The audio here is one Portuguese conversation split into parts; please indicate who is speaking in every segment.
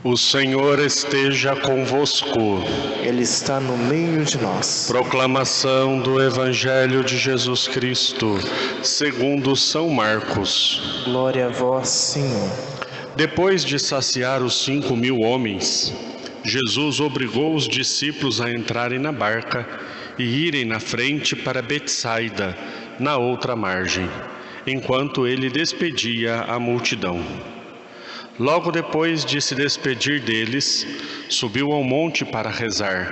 Speaker 1: O Senhor esteja convosco.
Speaker 2: Ele está no meio de nós.
Speaker 1: Proclamação do Evangelho de Jesus Cristo, segundo São Marcos.
Speaker 2: Glória a vós, Senhor.
Speaker 1: Depois de saciar os 5.000 homens, Jesus obrigou os discípulos a entrarem na barca e irem na frente para Betsaida, na outra margem, enquanto ele despedia a multidão. Logo depois de se despedir deles, subiu ao monte para rezar.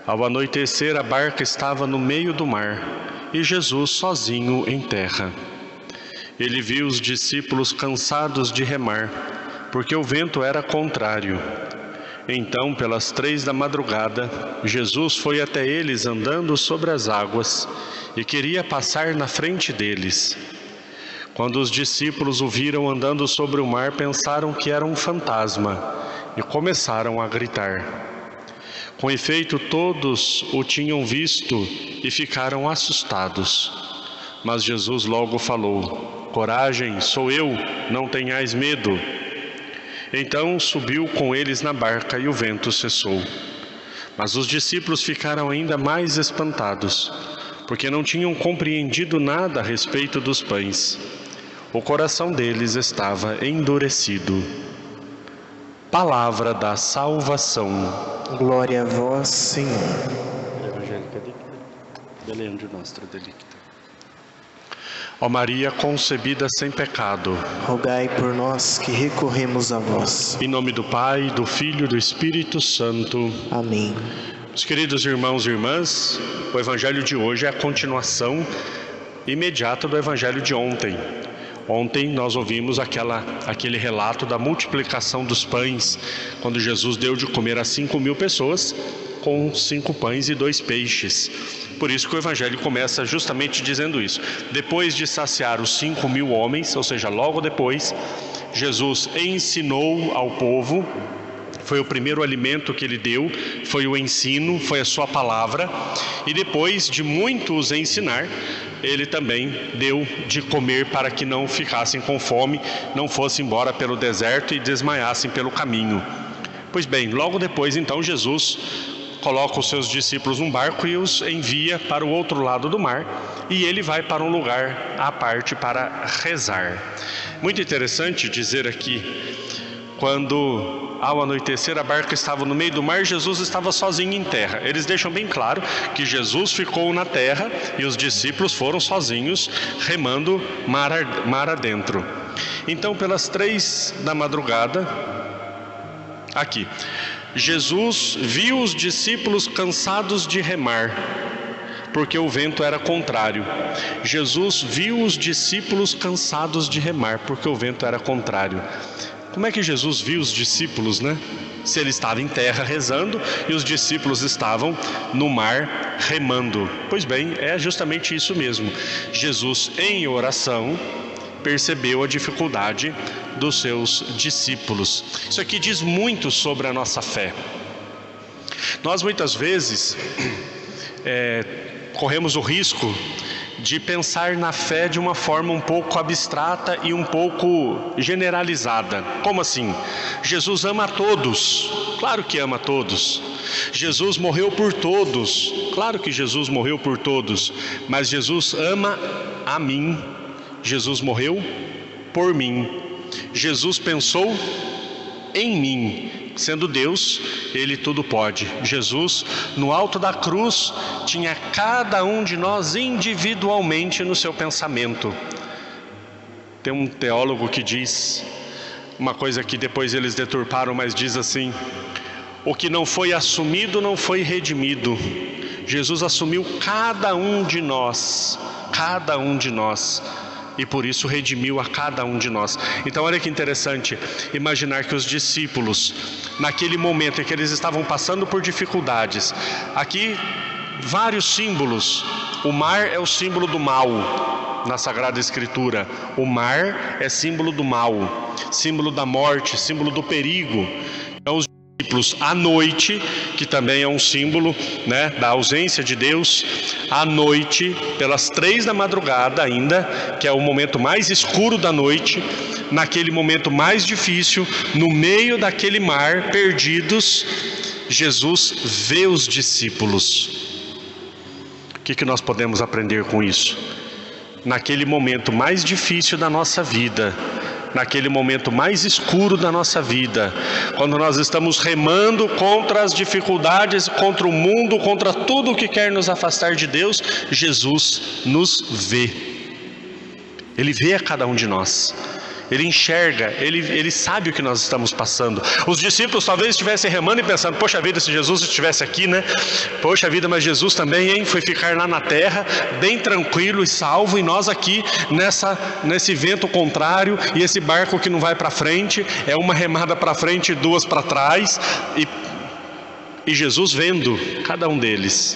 Speaker 1: Ao anoitecer, a barca estava no meio do mar e Jesus sozinho em terra. Ele viu os discípulos cansados de remar, porque o vento era contrário. Então, pelas 3 da madrugada, Jesus foi até eles andando sobre as águas e queria passar na frente deles. Quando os discípulos o viram andando sobre o mar, pensaram que era um fantasma e começaram a gritar. Com efeito, todos o tinham visto e ficaram assustados. Mas Jesus logo falou: "Coragem, sou eu, não tenhais medo." Então subiu com eles na barca e o vento cessou. Mas os discípulos ficaram ainda mais espantados, porque não tinham compreendido nada a respeito dos pães. O coração deles estava endurecido. Palavra da salvação.
Speaker 2: Glória a vós, Senhor.
Speaker 1: Ó Maria concebida sem pecado,
Speaker 2: Rogai por nós que recorremos a vós.
Speaker 1: em nome do Pai, do Filho e do Espírito Santo.
Speaker 2: Amém.
Speaker 1: Meus queridos irmãos e irmãs, o Evangelho de hoje é a continuação imediata do Evangelho de ontem. Ontem nós ouvimos aquele relato da multiplicação dos pães, quando Jesus deu de comer a 5.000 pessoas com 5 pães e 2 peixes. Por isso que o Evangelho começa justamente dizendo isso. Depois de saciar os 5.000 homens, ou seja, logo depois, Jesus ensinou ao povo. Foi o primeiro alimento que ele deu, foi o ensino, foi a sua palavra. E depois de muito os ensinar, ele também deu de comer para que não ficassem com fome, não fossem embora pelo deserto e desmaiassem pelo caminho. Pois bem, logo depois então Jesus coloca os seus discípulos num barco e os envia para o outro lado do mar, e ele vai para um lugar à parte para rezar. Muito interessante dizer aqui, quando ao anoitecer a barca estava no meio do mar, Jesus estava sozinho em terra. Eles deixam bem claro que Jesus ficou na terra e os discípulos foram sozinhos remando mar adentro. Então, pelas 3 da madrugada, aqui, Jesus viu os discípulos cansados de remar, porque o vento era contrário. Jesus viu os discípulos cansados de remar, porque o vento era contrário. Como é que Jesus viu os discípulos, né? Se ele estava em terra rezando e os discípulos estavam no mar remando. Pois bem, é justamente isso mesmo. Jesus, em oração, percebeu a dificuldade dos seus discípulos. Isso aqui diz muito sobre a nossa fé. Nós muitas vezes corremos o risco de pensar na fé de uma forma um pouco abstrata e um pouco generalizada. Como assim? Jesus ama a todos. Claro que ama a todos. Jesus morreu por todos. Claro que Jesus morreu por todos. Mas Jesus ama a mim. Jesus morreu por mim. Jesus pensou em mim. Sendo Deus, Ele tudo pode. Jesus, no alto da cruz, tinha cada um de nós individualmente no seu pensamento. Tem um teólogo que diz uma coisa que depois eles deturparam, mas diz assim: o que não foi assumido não foi redimido. Jesus assumiu cada um de nós, e por isso redimiu a cada um de nós. Então olha que interessante imaginar que os discípulos, naquele momento em que eles estavam passando por dificuldades, aqui vários símbolos. O mar é o símbolo do mal na Sagrada Escritura. O mar é símbolo do mal, símbolo da morte, símbolo do perigo. Então os discípulos à noite, que também é um símbolo, né, da ausência de Deus, à noite, pelas 3 da madrugada ainda, que é o momento mais escuro da noite, naquele momento mais difícil, no meio daquele mar, perdidos, Jesus vê os discípulos. O que nós podemos aprender com isso? Naquele momento mais difícil da nossa vida, naquele momento mais escuro da nossa vida, quando nós estamos remando contra as dificuldades, contra o mundo, contra tudo que quer nos afastar de Deus, Jesus nos vê. Ele vê a cada um de nós. Ele enxerga, ele sabe o que nós estamos passando. Os discípulos talvez estivessem remando e pensando: poxa vida, se Jesus estivesse aqui, né? Poxa vida, mas Jesus também, hein? Foi ficar lá na terra, bem tranquilo e salvo, e nós aqui nesse vento contrário, e esse barco que não vai para frente, é uma remada para frente e duas para trás, e Jesus vendo cada um deles.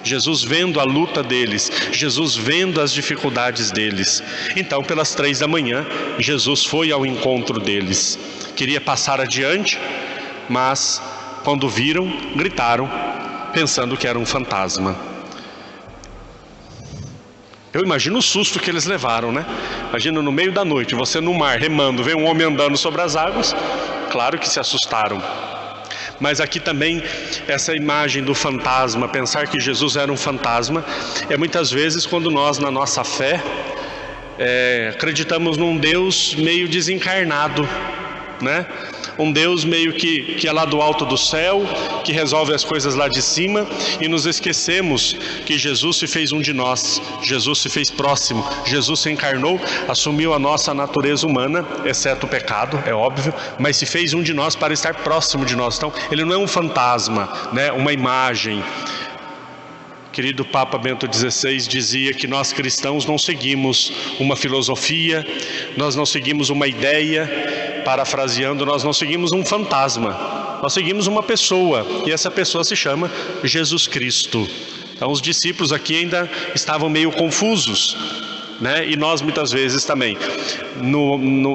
Speaker 1: Jesus vendo a luta deles, Jesus vendo as dificuldades deles. Então, pelas 3 da manhã, Jesus foi ao encontro deles. Queria passar adiante, mas quando viram, gritaram, pensando que era um fantasma. Eu imagino o susto que eles levaram, né? Imagina no meio da noite, você no mar, remando, vê um homem andando sobre as águas. Claro que se assustaram. Mas aqui também, essa imagem do fantasma, pensar que Jesus era um fantasma, é muitas vezes quando nós, na nossa fé, acreditamos num Deus meio desencarnado, né? Um Deus meio que é lá do alto do céu, que resolve as coisas lá de cima, e nos esquecemos que Jesus se fez um de nós, Jesus se fez próximo, Jesus se encarnou, assumiu a nossa natureza humana, exceto o pecado, é óbvio, mas se fez um de nós para estar próximo de nós. Então, ele não é um fantasma, né? Uma imagem. Querido Papa Bento XVI dizia que nós cristãos não seguimos uma filosofia, nós não seguimos uma ideia, parafraseando, nós não seguimos um fantasma, nós seguimos uma pessoa, e essa pessoa se chama Jesus Cristo. Então os discípulos aqui ainda estavam meio confusos, né? E nós muitas vezes também,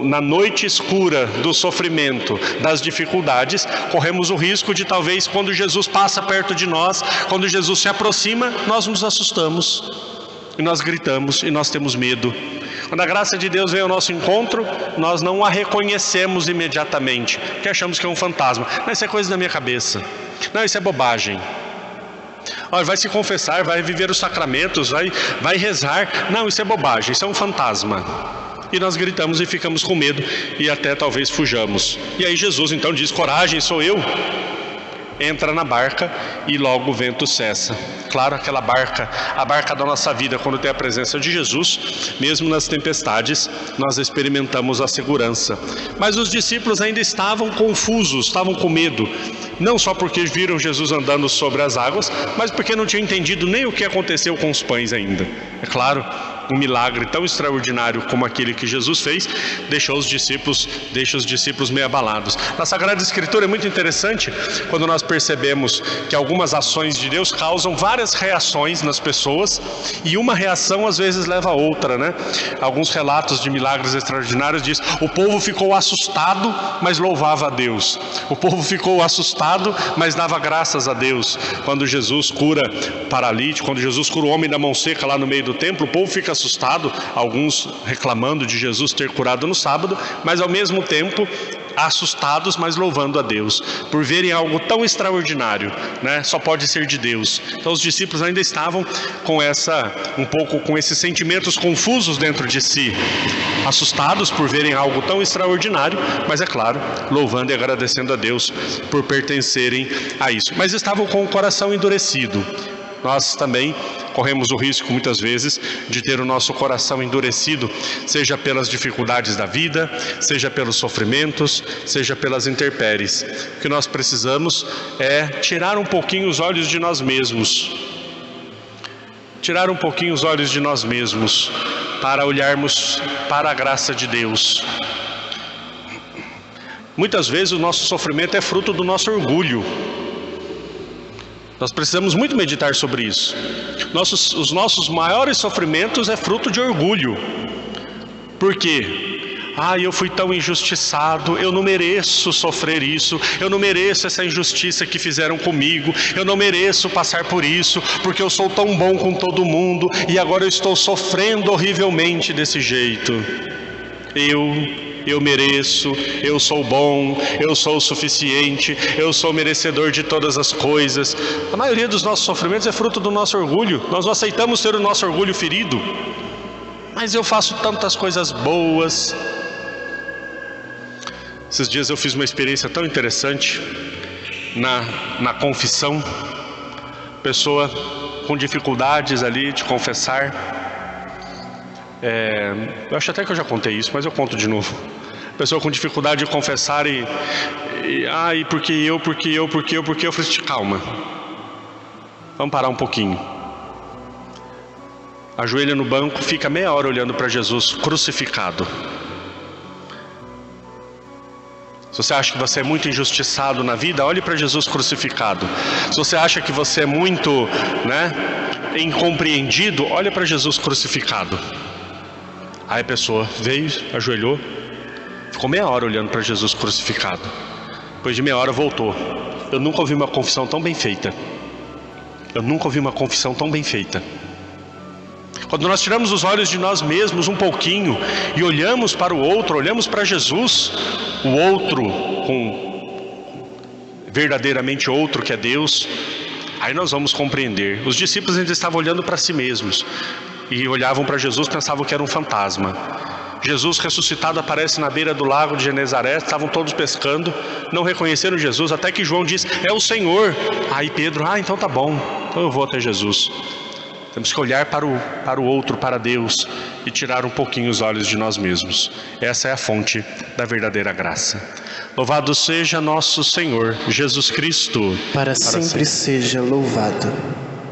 Speaker 1: na noite escura do sofrimento, das dificuldades, corremos o risco de talvez quando Jesus passa perto de nós, quando Jesus se aproxima, nós nos assustamos, e nós gritamos, e nós temos medo. Quando a graça de Deus vem ao nosso encontro, nós não a reconhecemos imediatamente, porque achamos que é um fantasma. Não, isso é coisa da minha cabeça. Não, isso é bobagem. Olha, vai se confessar, vai viver os sacramentos, vai rezar. Não, isso é bobagem, isso é um fantasma. E nós gritamos e ficamos com medo e até talvez fujamos. E aí Jesus então diz: coragem, sou eu. Entra na barca e logo o vento cessa. Claro, aquela barca, a barca da nossa vida, quando tem a presença de Jesus, mesmo nas tempestades, nós experimentamos a segurança. Mas os discípulos ainda estavam confusos, estavam com medo. Não só porque viram Jesus andando sobre as águas, mas porque não tinham entendido nem o que aconteceu com os pães ainda. É claro, um milagre tão extraordinário como aquele que Jesus fez, deixa os discípulos meio abalados. Na Sagrada Escritura é muito interessante quando nós percebemos que algumas ações de Deus causam várias reações nas pessoas, e uma reação às vezes leva a outra, né? Alguns relatos de milagres extraordinários diz: o povo ficou assustado, mas louvava a Deus. O povo ficou assustado, mas dava graças a Deus. Quando Jesus cura paralítico, quando Jesus cura o homem da mão seca lá no meio do templo, o povo fica assustado, alguns reclamando de Jesus ter curado no sábado, mas ao mesmo tempo assustados, mas louvando a Deus, por verem algo tão extraordinário, né? Só pode ser de Deus. Então os discípulos ainda estavam com esses sentimentos confusos dentro de si, assustados por verem algo tão extraordinário, mas é claro, louvando e agradecendo a Deus por pertencerem a isso. Mas estavam com o coração endurecido. Nós também corremos o risco muitas vezes de ter o nosso coração endurecido, seja pelas dificuldades da vida, seja pelos sofrimentos, seja pelas intempéries. O que nós precisamos é tirar um pouquinho os olhos de nós mesmos, para olharmos para a graça de Deus. Muitas vezes o nosso sofrimento é fruto do nosso orgulho. Nós precisamos muito meditar sobre isso. Os nossos maiores sofrimentos é fruto de orgulho. Por quê? Eu fui tão injustiçado, eu não mereço sofrer isso, eu não mereço essa injustiça que fizeram comigo, eu não mereço passar por isso, porque eu sou tão bom com todo mundo e agora eu estou sofrendo horrivelmente desse jeito. eu mereço, eu sou bom, eu sou o suficiente, eu sou merecedor de todas as coisas. A maioria dos nossos sofrimentos é fruto do nosso orgulho. Nós não aceitamos ter o nosso orgulho ferido. Mas eu faço tantas coisas boas. Esses dias eu fiz uma experiência tão interessante na confissão. Pessoa com dificuldades ali de confessar. Eu acho até que eu já contei isso, mas eu conto de novo. Pessoa com dificuldade de confessar porque eu falei assim, calma, vamos parar um pouquinho. Ajoelha no banco, fica meia hora olhando para Jesus crucificado. Se você acha que você é muito injustiçado na vida, olhe para Jesus crucificado. Se você acha que você é muito, incompreendido, olhe para Jesus crucificado. Aí a pessoa veio, ajoelhou, ficou meia hora olhando para Jesus crucificado. Depois de meia hora voltou. Eu nunca ouvi uma confissão tão bem feita. Quando nós tiramos os olhos de nós mesmos um pouquinho e olhamos para o outro, olhamos para Jesus, o outro, verdadeiramente outro que é Deus, aí nós vamos compreender. Os discípulos ainda estavam olhando para si mesmos e olhavam para Jesus, pensavam que era um fantasma. Jesus ressuscitado aparece na beira do lago de Genezaré, estavam todos pescando, não reconheceram Jesus, até que João diz, é o Senhor. Aí Pedro, então tá bom, então eu vou até Jesus. Temos que olhar para o outro, para Deus, e tirar um pouquinho os olhos de nós mesmos. Essa é a fonte da verdadeira graça. Louvado seja nosso Senhor Jesus Cristo.
Speaker 2: Para sempre seja louvado.